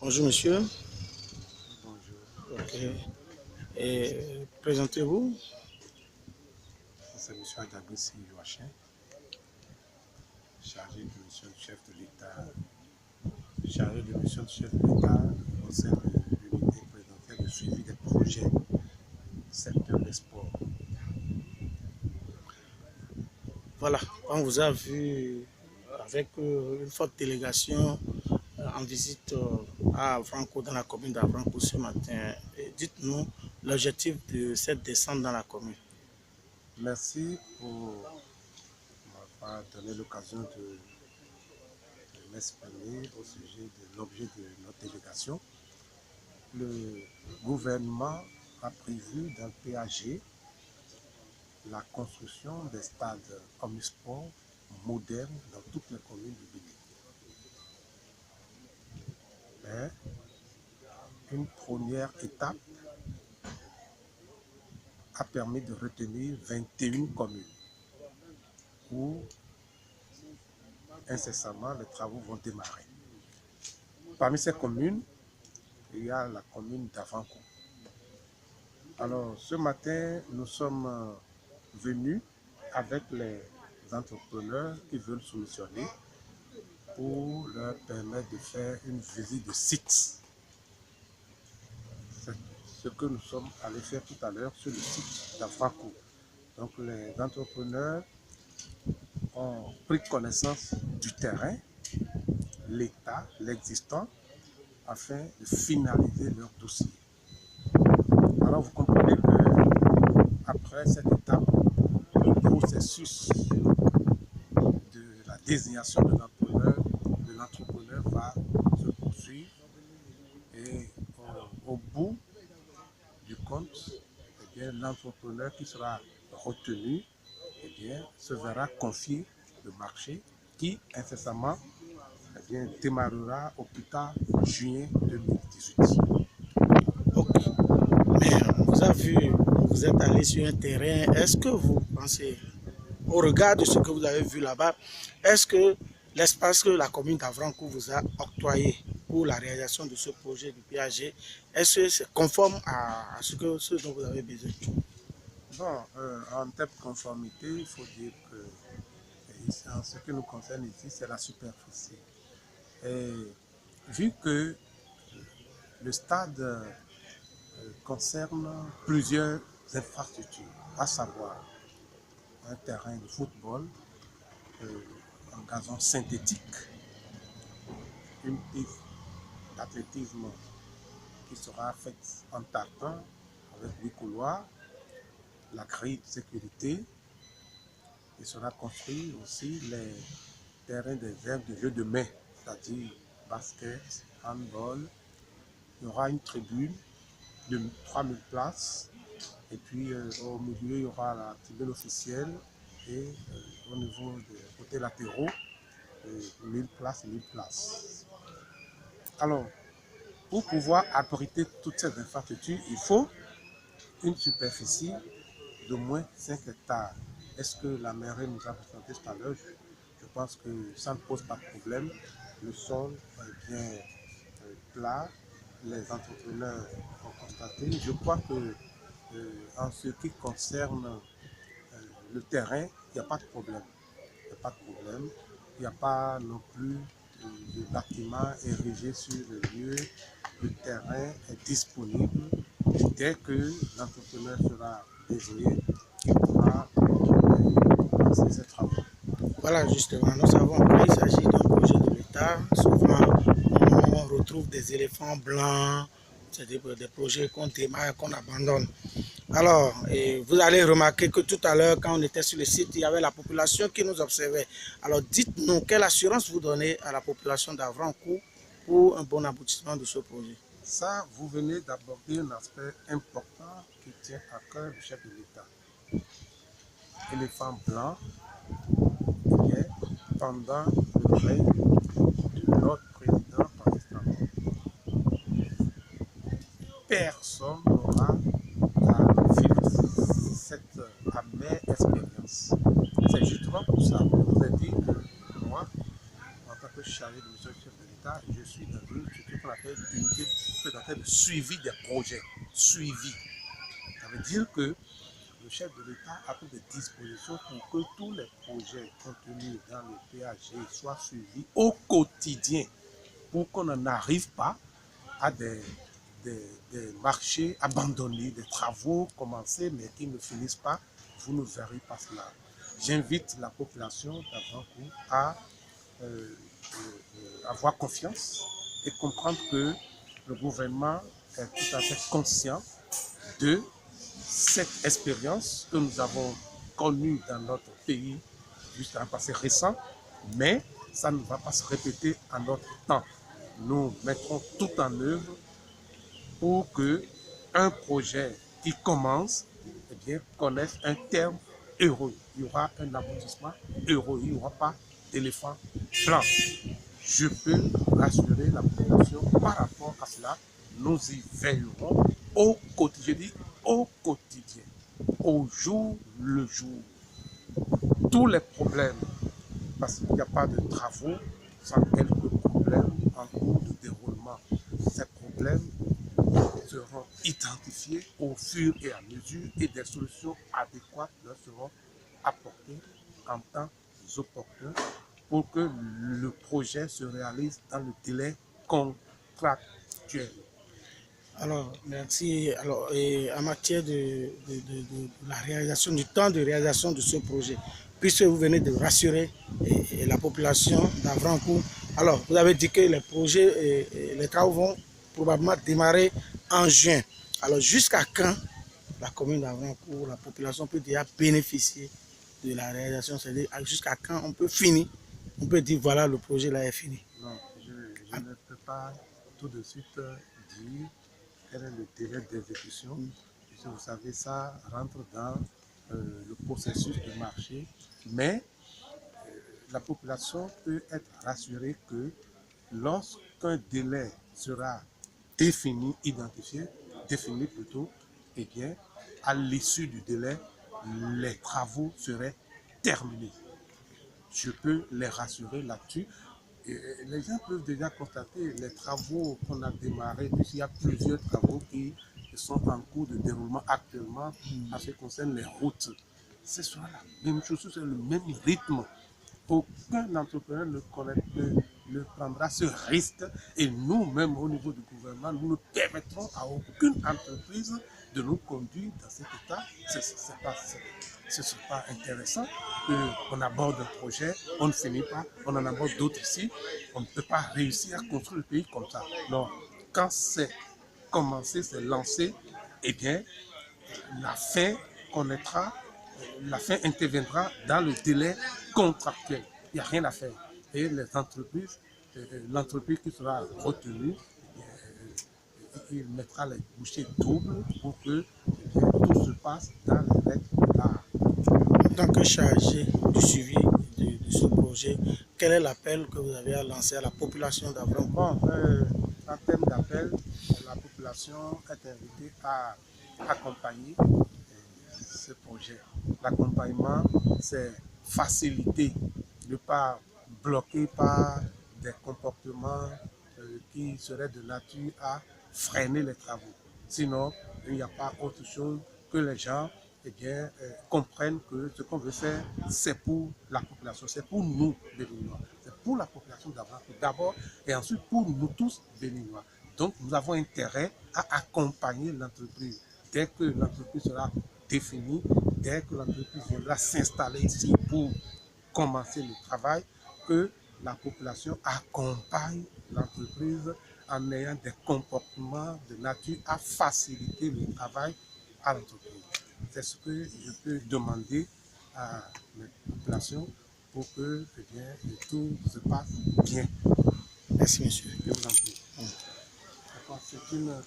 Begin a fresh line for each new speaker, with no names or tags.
Bonjour monsieur.
Bonjour,
Ok. Et présentez-vous.
c'est M. Adabissi Joachim, chargé de mission du chef de l'État, chargé de mission du chef de l'État au sein de l'unité présidentielle de suivi des projets secteur des sports.
Voilà, on vous a vu avec une forte délégation en visite à Avranco, dans la commune d'Avranco ce matin. Dites-nous l'objectif de cette descente dans la commune.
Merci pour m'avoir donné l'occasion de m'exprimer au sujet de l'objet de notre délégation. Le gouvernement a prévu dans le PAG la construction des stades omnisports modernes dans toutes les communes du Bénin. Mais une première étape a permis de retenir 21 communes où incessamment les travaux vont démarrer. Parmi ces communes, il y a la commune d'Avanco. Alors ce matin, nous sommes venus avec les entrepreneurs qui veulent soumissionner pour leur permettre de faire une visite de site. C'est ce que nous sommes allés faire tout à l'heure sur le site d'Avanco. Donc les entrepreneurs ont pris connaissance du terrain, l'état, l'existant, afin de finaliser leur dossier. Alors vous comprenez que après cette étape, le processus de la désignation de l'entrepreneur va se poursuivre et au bout du compte, l'entrepreneur qui sera retenu se verra confier le marché qui incessamment démarrera au plus tard en juin 2018.
Ok. Mais on vous a vu, vous êtes allé sur un terrain. Est-ce que vous pensez, au regard de ce que vous avez vu là-bas, est-ce que l'espace que la commune d'Avranco vous a octroyé pour la réalisation de ce projet du PAG, est-ce que c'est conforme à ce dont vous avez besoin?
Bon, en termes de conformité, il faut dire que en ce qui nous concerne ici, c'est la superficie. Et vu que le stade concerne plusieurs infrastructures, à savoir un terrain de football, un gazon synthétique, une piste d'athlétisme qui sera faite en tartan avec 8 couloirs, la grille de sécurité. Il sera construit aussi les terrains des aires de jeu de main, c'est-à-dire basket, handball. Il y aura une tribune de 3000 places. Et puis au milieu, il y aura la tribune officielle. Et au niveau des côtés latéraux, 1000 places, 1000 places. Alors, pour pouvoir abriter toutes ces infrastructures, il faut une superficie de moins 5 hectares. Est-ce que la mairie nous a présenté tout à l'heure? Je pense que ça ne pose pas de problème. Le sol est bien plat. Les entrepreneurs ont constaté. Je crois que en ce qui concerne le terrain, il n'y a pas de problème. Il n'y a pas de problème. Il n'y a pas non plus de bâtiment érigé sur le lieu. Le terrain est disponible. Dès que l'entrepreneur sera désigné, il pourra commencer ses travaux.
Voilà, justement, nous savons qu'il s'agit d'un projet de l'État. Souvent, on retrouve des éléphants blancs, c'est des projets qu'on démarre, qu'on abandonne. Alors, vous allez remarquer que tout à l'heure, quand on était sur le site, il y avait la population qui nous observait. Alors, dites-nous, quelle assurance vous donnez à la population d'Avranco pour un bon aboutissement de ce projet?
Ça, vous venez d'aborder un aspect important qui tient à cœur du chef de l'État. Éléphant blanc, pendant le règne de notre président Pakistan, personne n'aura à vivre cette amère expérience. C'est justement pour ça que je vous ai dit que moi, en tant que chargé de mission chef de l'État, je suis dans une structure qu'on qu'on appelle unité présidentielle de suivi des projets. Suivi. Ça veut dire que le chef de l'État a pris des dispositions pour que tous les projets contenus dans le PAG soient suivis au quotidien, pour qu'on n'en arrive pas à des marchés abandonnés, des travaux commencés mais qui ne finissent pas. Vous ne verrez pas cela. J'invite la population d'Avrancourt à avoir confiance et comprendre que le gouvernement est tout à fait conscient de cette expérience que nous avons connue dans notre pays jusqu'à un passé récent, mais ça ne va pas se répéter en notre temps. Nous mettrons tout en œuvre pour que un projet qui commence connaisse un terme heureux. Il y aura un aboutissement heureux. Il n'y aura pas d'éléphant blanc. Je peux rassurer la population par rapport à cela. Nous y veillerons au quotidien. Je dis au quotidien, au jour le jour. Tous les problèmes, parce qu'il n'y a pas de travaux sans quelques problèmes en cours de déroulement. Ces problèmes seront identifiés au fur et à mesure et des solutions adéquates leur seront apportées en temps opportun pour que le projet se réalise dans le délai contractuel.
Alors, merci. Alors, en matière de la réalisation, du temps de réalisation de ce projet, puisque vous venez de rassurer la population d'Avrancourt, alors vous avez dit que les projets, les travaux vont probablement démarrer en juin. Alors, jusqu'à quand la commune d'Avrancourt, la population peut déjà bénéficier de la réalisation, c'est-à-dire jusqu'à quand on peut finir, on peut dire voilà, le projet là est fini.
Non, je ne peux pas tout de suite dire quel est le délai d'exécution. Puisque vous savez, ça rentre dans le processus de marché, mais la population peut être rassurée que lorsqu'un délai sera défini, identifié, défini plutôt, eh bien, à l'issue du délai, les travaux seraient terminés. Je peux les rassurer là-dessus. Les gens peuvent déjà constater les travaux qu'on a démarrés, puisqu'il y a plusieurs travaux qui sont en cours de déroulement actuellement en ce qui concerne les routes. Ce sera la même chose, c'est le même rythme. Aucun entrepreneur ne prendra ce risque et nous-mêmes au niveau du gouvernement, nous ne permettrons à aucune entreprise de nous conduire dans cet état. Ce n'est pas intéressant qu'on aborde un projet, on ne finit pas, on en aborde d'autres ici. On ne peut pas réussir à construire le pays comme ça. Non, quand c'est commencé, c'est lancé, eh bien, la fin connaîtra, la fin interviendra dans le délai contractuel. Il n'y a rien à faire. Et les entreprises, l'entreprise qui sera retenue, il mettra les bouchées doubles pour que tout se passe dans les règles de l'art.
En tant que chargé du suivi de ce projet, quel est l'appel que vous avez à lancer à la population d'Avrancourt?
Bon, en termes d'appel, la population est invitée à accompagner ce projet. L'accompagnement, c'est faciliter, ne pas bloquer par des comportements qui seraient de nature à freiner les travaux. Sinon, il n'y a pas autre chose que les gens comprennent que ce qu'on veut faire, c'est pour la population, c'est pour nous, Béninois. C'est pour la population d'abord et ensuite pour nous tous, Béninois. Donc, nous avons intérêt à accompagner l'entreprise. Dès que l'entreprise sera définie, dès que l'entreprise viendra s'installer ici pour commencer le travail, que la population accompagne l'entreprise en ayant des comportements de nature à faciliter le travail à l'entreprise. C'est ce que je peux demander à la population pour que tout se passe bien.
Merci, monsieur.
Je vous en prie. D'accord, c'est une